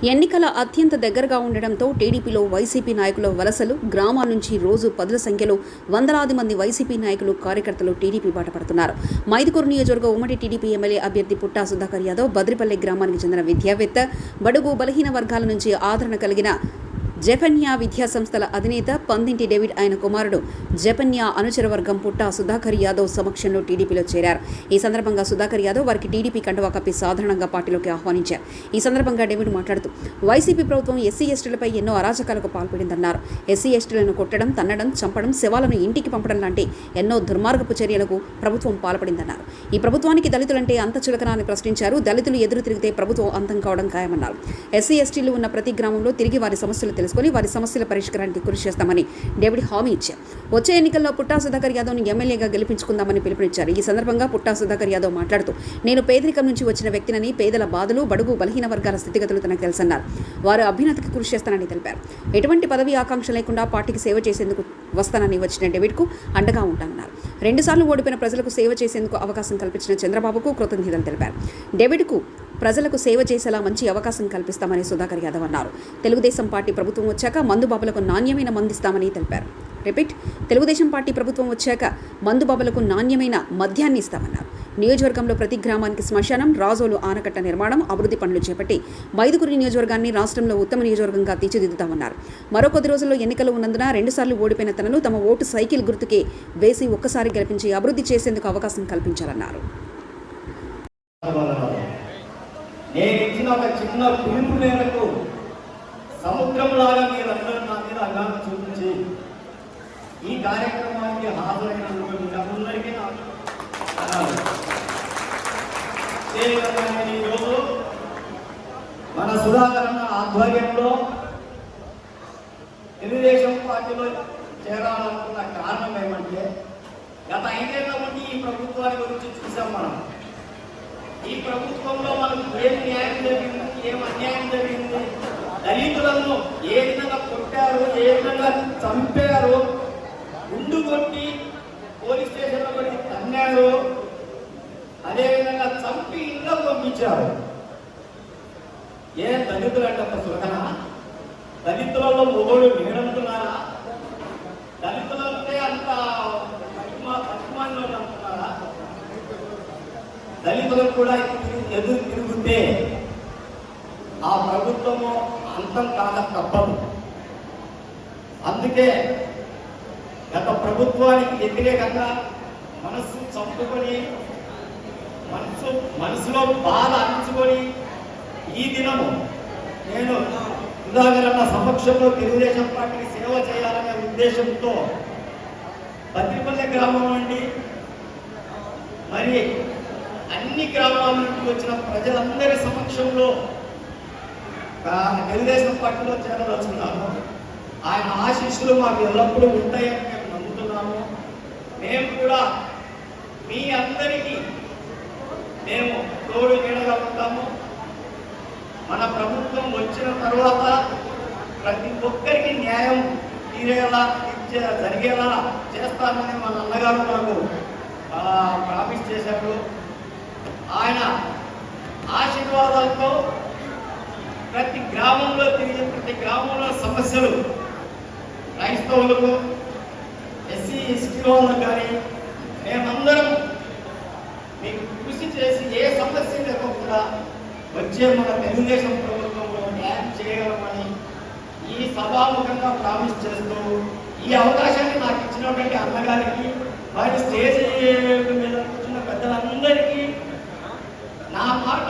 ఎన్నికల అత్యంత దగ్గరగా ఉండడంతో టీడీపీలో వైసీపీ నాయకుల వలసలు, గ్రామాల నుంచి రోజు పదుల సంఖ్యలో వందలాది మంది వైసీపీ నాయకులు, కార్యకర్తలు టీడీపీ బాట పడుతున్నారు. మైదుకూరు నియోజకవర్గ ఉమ్మడి టీడీపీ ఎమ్మెల్యే అభ్యర్థి పుట్టా సుధాకర్ యాదవ్ బద్రిపల్లె గ్రామానికి చెందిన విద్యావేత్త, బడుగు బలహీన వర్గాల నుంచి ఆదరణ కలిగిన జపన్యా విద్యాసంస్థల అధినేత పందింటి డేవిడ్ ఆయన కుమారుడు జపన్యా అనుచర వర్గం పుట్టా సుధాకర్ యాదవ్ సమక్షంలో టీడీపీలో చేరారు. ఈ సందర్భంగా సుధాకర్ యాదవ్ వారికి టీడీపీ కండువా కప్పి సాధారణంగా పార్టీలోకి ఆహ్వానించారు. ఈ సందర్భంగా డేవిడ్ మాట్లాడుతూ వైసీపీ ప్రభుత్వం ఎస్సీ ఎస్టీలపై ఎన్నో అరాచకాలకు పాల్పడిందన్నారు. ఎస్సీ ఎస్టీలను కొట్టడం, తన్నడం, చంపడం, శవాలను ఇంటికి పంపడం లాంటి ఎన్నో దుర్మార్గపు చర్యలకు ప్రభుత్వం పాల్పడిందన్నారు. ఈ ప్రభుత్వానికి దళితులంటే అంత చులకన అని ప్రశ్నించారు. దళితులు ఎదురు తిరిగితే ప్రభుత్వం అంతం కావడం ఖాయమన్నారు. ఎస్సీ ఎస్టీలు ఉన్న ప్రతి గ్రామంలో తిరిగి వారి సమస్యలు తెలుసుకుని వారి సమస్యల పరిష్కారానికి కృషి చేస్తామని డేవిడ్ హామీ ఇచ్చారు. వచ్చే ఎన్నికల్లో పుట్టా సుధాకర్ యాదవ్ను ఎమ్మెల్యేగా గెలిపించుకుందామని పిలుపునిచ్చారు. ఈ సందర్భంగా పుట్టా సుధాకర్ యాదవ్ మాట్లాడుతూ, నేను పేదరికం నుంచి వచ్చిన వ్యక్తినని, పేదల బాధలు, బడుగు బలహీన వర్గాల స్థితిగతులు తనకు తెలుసన్నారు. వారి అభ్యున్నతికి కృషి చేస్తానని తెలిపారు. ఎటువంటి పదవి ఆకాంక్ష లేకుండా పార్టీకి సేవ చేసేందుకు వస్తానని వచ్చిన డేవిడ్కు అండగా ఉంటానన్నారు. 2 సార్లు ఓడిపోయిన ప్రజలకు సేవ చేసేందుకు అవకాశం కల్పించిన చంద్రబాబుకు కృతజ్ఞతలు తెలిపారు. డేవిడ్కు ప్రజలకు సేవ చేసేలా మంచి అవకాశం కల్పిస్తామని సుధాకర్ యాదవ్ అన్నారు. తెలుగుదేశం పార్టీ ప్రభుత్వం వచ్చాక మందుబాబులకు నాణ్యమైన మందిస్తామని తెలిపారు. తెలుగుదేశం పార్టీ ప్రభుత్వం వచ్చాక మందుబాబులకు నాణ్యమైన మద్యాన్ని ఇస్తామన్నారు. నియోజకవర్గంలో ప్రతి గ్రామానికి శ్మశానం, రాజోలు ఆనకట్ట నిర్మాణం, అభివృద్ధి పనులు చేపట్టి మైదుకూరు నియోజకవర్గాన్ని రాష్ట్రంలో ఉత్తమ నియోజకవర్గంగా తీర్చిదిద్దుతామన్నారు. మరో కొద్ది రోజుల్లో ఎన్నికలు ఉన్నందున 2 సార్లు ఓడిపోయిన తనను తమ ఓటు సైకిల్ గుర్తుకే వేసి ఒక్కసారి గెలిపించి అభివృద్ధి చేసేందుకు అవకాశం కల్పించాలన్నారు. నేను ఇచ్చిన ఒక చిన్న పిలుపు మేరకు సముద్రంలాగా మీరందరూ నా మీద అన్నాను చూపించి ఈ కార్యక్రమానికి హాజరైనందుకు మీరందరికీ ఈరోజు మన సుధాకర్ అన్న ఆధ్వర్యంలో తెలుగుదేశం పార్టీలో చేరాలనుకున్న కారణం ఏమంటే, గత 5 ఏళ్ల నుండి ఈ ప్రభుత్వాన్ని గురించి చూసాం మనం. ఈ ప్రభుత్వంలో మనకు ఏం న్యాయం జరిగింది, ఏం అన్యాయం జరిగింది, దళితులను ఏ విధంగా కొట్టారు, ఏ విధంగా చంపారు, గుండు కొట్టి పోలీస్ స్టేషన్లో పడి తన్నారు, అదేవిధంగా చంపి ఇళ్ళకు పంపించారు. ఏ దళితులు అంటే ఒక సుఖన? దళితులలో మొగోడు వినడంటున్నారా? దళితులంటే అంత పట్టుమాన్లో అంటున్నారా? దళితులకు కూడా ఎదురు తిరుగుతే ఆ ప్రభుత్వము అంతం కాక తప్పదు. అందుకే గత ప్రభుత్వానికి వ్యతిరేకంగా మనసు చంపుకొని, మనసులో బాధ అణించుకొని ఈ దినము నేను సుధాకర్ అన్న సమక్షంలో తెలుగుదేశం పార్టీకి సేవ చేయాలనే ఉద్దేశంతో బద్రిపల్లె గ్రామం నుండి మరి అన్ని గ్రామాల నుండి వచ్చిన ప్రజలందరి సమక్షంలో తెలుగుదేశం పార్టీలో చేరవచ్చున్నాము. ఆయన ఆశీస్సులు మాకు ఎల్లప్పుడూ ఉంటాయని మేము నమ్ముతున్నాము. మేము కూడా మీ అందరికీ మేము తోడు నీడగా ఉంటాము. మన ప్రభుత్వం వచ్చిన తర్వాత ప్రతి ఒక్కరికి న్యాయం జరిగేలా చేస్తామని మన అన్నగారు నాకు ప్రామిస్ చేశారు. ఆయన ఆశీర్వాదాలతో ప్రతి గ్రామంలో తిరిగి ప్రతి గ్రామంలో సమస్యలు, క్రైస్తవులకు, ఎస్సీ ఎస్టీ వాళ్ళకు కానీ మేమందరం మీకు కృషి చేసి ఏ సమస్య లేకుండా వచ్చే మన తెలుగుదేశం ప్రభుత్వంలో న్యాయం చేయగలమని ఈ సభాముఖంగా ప్రామిస్ చేస్తూ ఈ అవకాశాన్ని నాకు ఇచ్చినటువంటి అన్నగారికి, వారి స్టేజ్ మీద కూర్చున్న పెద్దలందరికీ నా మాట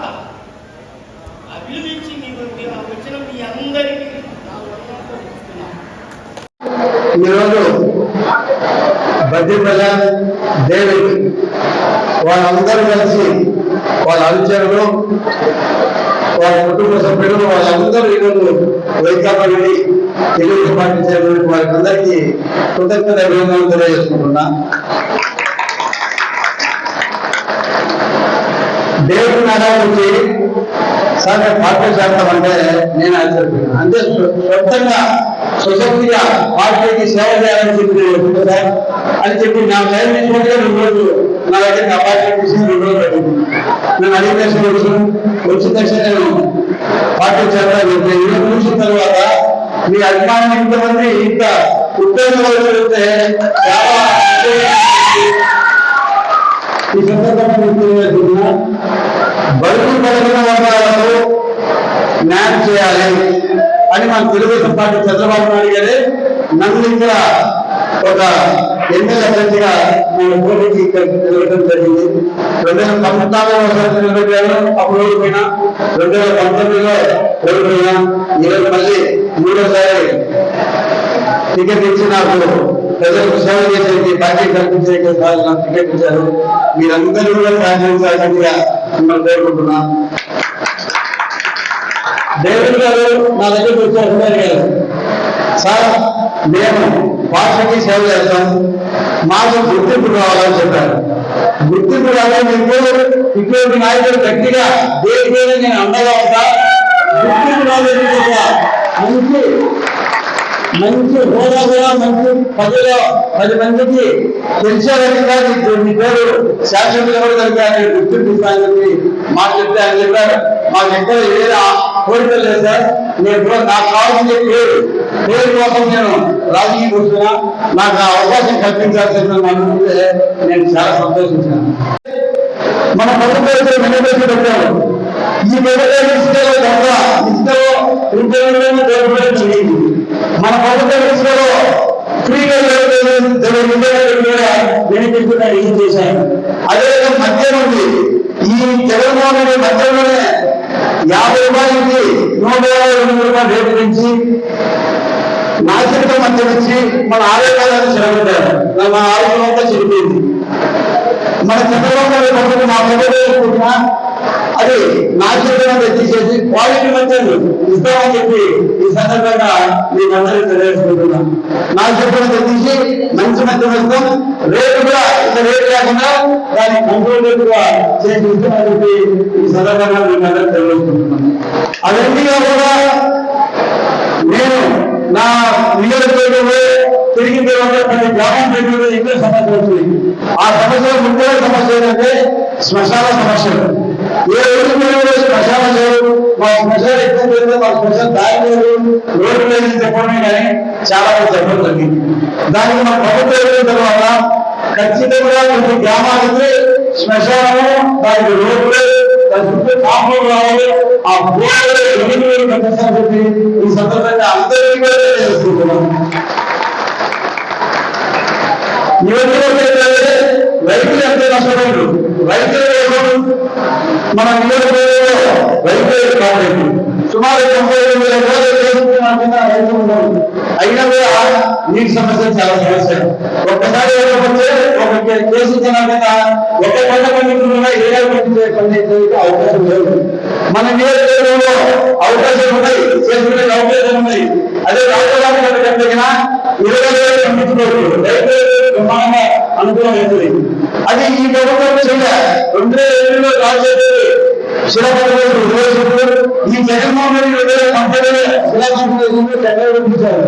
అభినందించి మీకు వచ్చిన మీ అందరికీ ఈరోజు బద్రిపల్లె డేవిడ్ వాళ్ళందరూ కలిసి వాళ్ళ అనుచరులు, వాళ్ళ కుటుంబ సభ్యులు వాళ్ళందరూ ఈరోజు వైకాపాడి తెలుగుదేశం పార్టీ చేరిన వాళ్ళందరికీ కృతజ్ఞత అభినందనలు తెలియజేసుకుంటున్నా. డేవిడ్ నారాయణకి సార్ పార్టీ చేస్తామంటే నేను ఆశ్చర్యపోయాను. అంటే సొంతంగా సొసైటీగా పార్టీకి సేవ చేయాలని చెప్పి సార్ అని చెప్పి నా లైన్ తీసుకుంటే 2 రోజులు నా దగ్గర నా పార్టీ తీసి 2 రోజులు పెట్టింది. నేను అడిగిన వచ్చిన తక్షణ నేను పార్టీ చేత చూసిన తర్వాత మీ అభిమానం ఇంతమంది ఇంత ఉత్తేజంగా జరిగితే చాలా ఈ సందర్భంగా బడుగు బలగిన వర్గాలకు న్యాయం చేయాలి అని మన తెలుగుదేశం పార్టీ చంద్రబాబు నాయుడు గారే నన్ను ఇక్కడ ఒక ఎమ్మెల్యే అభ్యర్థిగా నేను పోటీకి నిలబడడం జరిగింది. 2014 నిలబెట్టాను, అప్పుడు ఓడిపోయినా. 2019లో ఓడిపోయినా. ఈరోజు మళ్ళీ మూడోసారి టికెట్ ఇచ్చి నాకు ప్రజలకు సేవ చేసేది పార్టీ కల్పించే నాకు టికెట్ ఇచ్చారు. మీరందరూ కూడా సహకరించాల్సిందిగా మిమ్మల్ని కోరుకుంటున్నా. దేవుడు గారు నా దగ్గరకు వచ్చారు గారు, సార్ మేము పార్టీకి సేవ చేస్తాం, మాకు గుర్తింపు రావాలని చెప్పారు. గుర్తింపు రావాలని ఇటువంటి నాయకులు గట్టిగా దేనికైనా నేను అండగా ఉంటా. గుర్తింపు రాలేదు మంచి హోదా కూడా మంచి పదవిలో 10 మందికి తెలిసే విధంగా మీ పేరు శాశ్వతంగా కూడా కలిగారు, గుర్తింపు ఇస్తానని చెప్పి మాకు చెప్తే ఆయన చెప్పారు. మాకు ఎక్కడ ఏదైనా కోరికలు లేదు సార్, నేను నాకు కావాల్సిన పేరు కోసం నేను రాజకీయం వస్తున్నా, నాకు ఆ అవకాశం కల్పించాల్సిన అనుకుంటే నేను చాలా సంతోషించాను. మన ప్రభుత్వం మెనోపేషన్ పెట్టారు. ఈ మెనోపేషన్ ఇసుకలో మన ప్రభుత్వం ఇసుకలో ఫ్రీగా బెనిఫిట్ ఏం చేశాను. అదేవిధంగా మద్యం ఉంది. ఈ జగన్మోహన్ రెడ్డి మద్యంలోనే 50 రూపాయలకి 152 రూపాయలు రేటు పెంచి నాశనక మద్యం ఇచ్చి మన ఆరోగ్యాలను శ్రమించారు. మన ఆరోగ్యం అంతా చెడిపోయింది. మన చంద్రబాబు నాయుడు ప్రభుత్వం మా ప్రభుత్వం అది నాశనం తీసేసి క్వాలిటీ మద్యాలు ఇస్తామని చెప్పి ఈ సందర్భంగా మీరందరూ తెలియజేసుకుంటున్నాం. నాశనం తీసి మంచి మద్యం ఇస్తాం, రేటు కూడా ఇంత రేటు లేకుండా దాన్ని కంట్రోల్ రేటుగా చేసి ఇస్తామని చెప్పి ఈ సందర్భంగా మీరందరూ తెలియజేసుకుంటున్నాం. అవన్నీ కూడా నేను నా నియోజకవర్గంలో తిరిగిన తర్వాత ప్రతి గ్రామం దగ్గర ఎన్నో సమస్యలు వచ్చింది. ఆ సమస్యలు ముఖ్యమైన సమస్య ఏంటంటే శ్మశాన సమస్యలు. ఏ రోజు శ్మశాన లేవు, మా శ్మశాన ఎక్కువ లేదు, మా శ్మశాన దారి లేదు, రోడ్డు లేదు చెప్పడమే కానీ చాలా చెప్పడం జరిగింది. దానికి మన ప్రభుత్వం వెళ్ళిన తర్వాత ఖచ్చితంగా కొన్ని గ్రామాలకి శ్మశానము, దానికి రోడ్లు, దాని చుట్టూ కాంపౌండ్ రావాలి, ఆ బోర్డు ఎన్నికలు కట్టిస్తారని చెప్పి ఈ సందర్భంగా అందరికీ కూడా తెలియజేసుకుంటున్నాం. రైతులు ఎంత నష్టపోయారు, రైతుల మన నియోజకవర్గంలో రైతులు కాలేదు. సుమారు 92,000 ఎకరాలు రైతులు ఉన్నారు. అయినా కూడా నీటి సమస్య చాలా సమస్య. ఒక్కసారి ఏమైతే ఒక కేసు జనాభా ఒక పంట పండించకుండా ఏడాది పండించే అవకాశం లేదు. మన నియోజకవర్గంలో అవకాశం ఉన్నాయి, చేసుకునే అవకాశం ఉన్నాయి. అదే రాష్ట్రానికి కట్టినా 20,000 పండించుకోవచ్చు, రైతులు బ్రహ్మాండంగా అనుకూలం అవుతుంది. అది ఈ ప్రభుత్వం చేయాలి. 2007లో రాజశేఖర్ ఈ జగన్మోహన్ రెడ్డి 2019 టెండర్ ఇచ్చారు.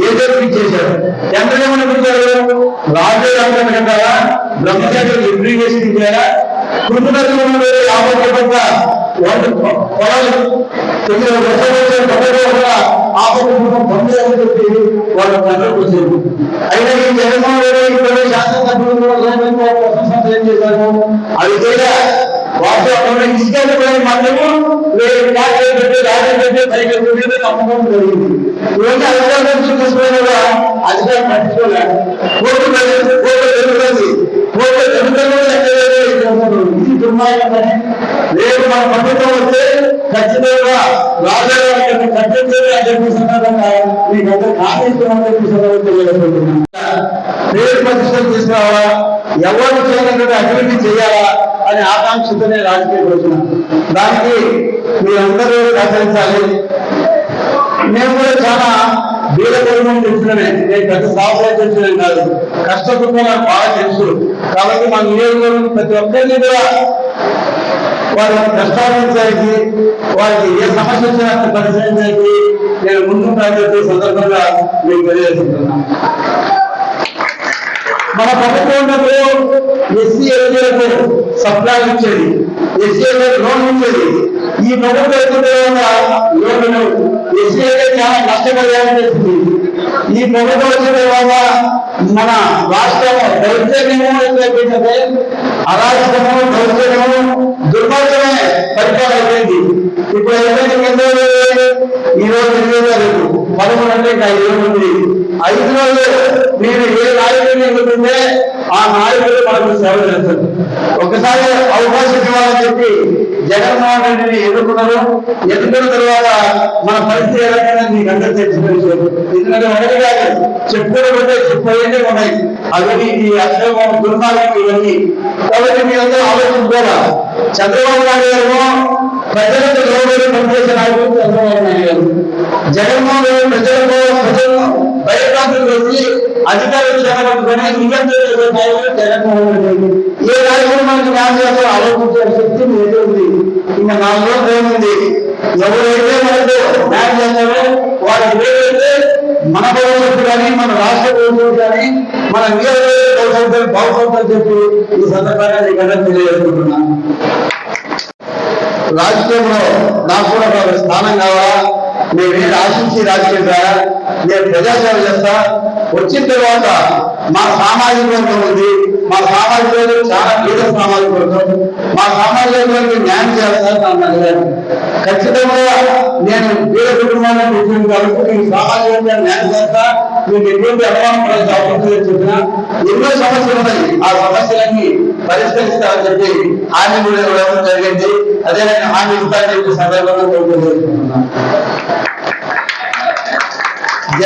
ఏదో ఇచ్చేశారు. టెండర్ ఏమని ఇచ్చారు? రాజశేఖర్ కట్టారా, బ్రహ్మచారి ఇరిగేషన్ ఇచ్చారా, కుటుంబంలో 50 పొలాలు 9 వర్షాలు ఆ కుటుంబం పొందాలని చెప్పి వాళ్ళు టెండర్కి వచ్చారు. అయినా ఈ జగన్మోహన్ రెడ్డి శాసనసభ్యులు ఏం చేశారు? అది చేయలే. వాటిలో ఇసుక మాత్రము అమ్మకం జరిగింది. ఇవన్నీ అధికారులు తీసుకుని కూడా అధికారులు పట్టించుకోలే. కోర్టు జరుగుతుంది, కోర్టు జరుగుతుంది. ఇది దుర్మార్గమని రేపు మన ప్రభుత్వం వస్తే ఖచ్చితంగా రాజాగారికి కట్టించాలి అని చెప్పి సందర్భంగా మీకు అందరూ కానిస్తున్నామని చెప్పి తెలియజేసుకుంటున్నాను. పేరు ప్రతిష్టలు తీసుకురావాలా, ఎవరు చేయనటువంటి అభివృద్ధి చేయాలా అనే ఆకాంక్షతోనే రాజకీయ వచ్చిన. దానికి మీరందరూ సహకరించాలి. నేను కూడా చాలా బీద కుటుంబం తెచ్చిననే, నేను పెద్ద సాఫ్ట్వేర్ తెచ్చినది కాదు. కష్టపడిన నాకు బాగా తెలుసు. కాబట్టి మా నియోజకవర్గం ప్రతి ఒక్కరిని కూడా వారి కష్టానికి వారికి ఏ సమస్య వచ్చినా పరిశీలించడానికి నేను ముందుంటానని సందర్భంగా మీకు తెలియజేస్తున్నాను. మన ప్రభుత్వం ఎస్సీ ఎస్టీలకు సప్లై ఇచ్చేది. ఎస్సీ లోన్ ఉండేది. ఈ ప్రభుత్వం వచ్చిన తర్వాత లోన్లు ఎస్సీ చాలా నష్టపరిహారం చేసింది. ఈ ప్రభుత్వం వచ్చిన తర్వాత మన రాష్ట్రం దౌర్జన్యము ఎక్కువైపోయిందంటే అరాచకము, దౌర్జన్యము, దుర్మార్గమే పరిపాలన అయిపోయింది. ఇప్పుడు అయిపోయింది ఈ రోజు 11 అంటే 5 రోజులు ఉంది. 5 రోజులు మీరు ఏ నాయకుడిని ఎన్నుకుంటే ఆ నాయకుడు మనకు సేవ చేస్తారు. ఒకసారి అవకాశం ఇవ్వాలని చెప్పి జగన్మోహన్ రెడ్డిని ఎన్నుకున్నారు. ఎన్నుకున్న తర్వాత మన పరిస్థితి ఎలాగైనా మీకు అందరూ తెలిసిపోయింది. ఎందుకంటే ఒకటి కాదు, చెప్పుకుంటే చెప్పేయండి ఉన్నాయి. అవి ఈ అక్రమం, దుర్మార్గం ఇవన్నీ. కాబట్టి మీరందరూ ఆలోచించుకోరా. చంద్రబాబు నాయుడు గారు ప్రజలకు లోబడి పనిచేసే నాయకుడు చంద్రబాబు నాయుడు గారు. జగన్మోహన్ రెడ్డి ప్రజలను బయటకు వచ్చి అధికారులు జగన్మోహన్ జగన్మోహన్ రెడ్డి. ఏ నాయకుడు మనకు న్యాయం చేస్తారో ఆలోచించే శక్తి మీద ఉంది. ఇంకా 4 రోజులు ఏముంది? ఎవరైతే మనకు న్యాయం చేస్తారో వారి ఏదైతే మన భవిష్యత్తు కానీ, మన రాష్ట్ర భవిష్యత్తు కానీ, మన నియోజకవర్గ బాగుపడతారని చెప్పి ఈ సందర్భంగా నీకు తెలియజేసుకుంటున్నాను. రాజకీయంలో నాకు కూడా ఒక స్థానం కావాలా, నేనేది ఆశించి రాజకీయం ద్వారా నేను ప్రజాసేవ చేస్తా. వచ్చిన తర్వాత మా సామాజిక వర్గం ఉంది. మా సామాజిక వర్గం చాలా పేద సామాజిక వర్గం. మా సామాజిక వర్గానికి న్యాయం చేస్తాను నన్ను అడిగారు. ఖచ్చితంగా నేను పేద కుటుంబాన్ని పెట్టింది కాబట్టి ఈ సామాజిక వర్గాన్ని న్యాయం చేస్తా. మీకు ఎటువంటి అనుమానం పడాల్సిన అవసరం లేదని చెప్పిన ఎన్నో సమస్యలు ఉన్నాయి. ఆ సమస్యలన్నీ పరిష్కరిస్తామని చెప్పి హామీ కూడా ఇవ్వడం జరిగింది. అదే హామీ ఇస్తానని చెప్పి సందర్భంగా కోరుకుంటున్నాను.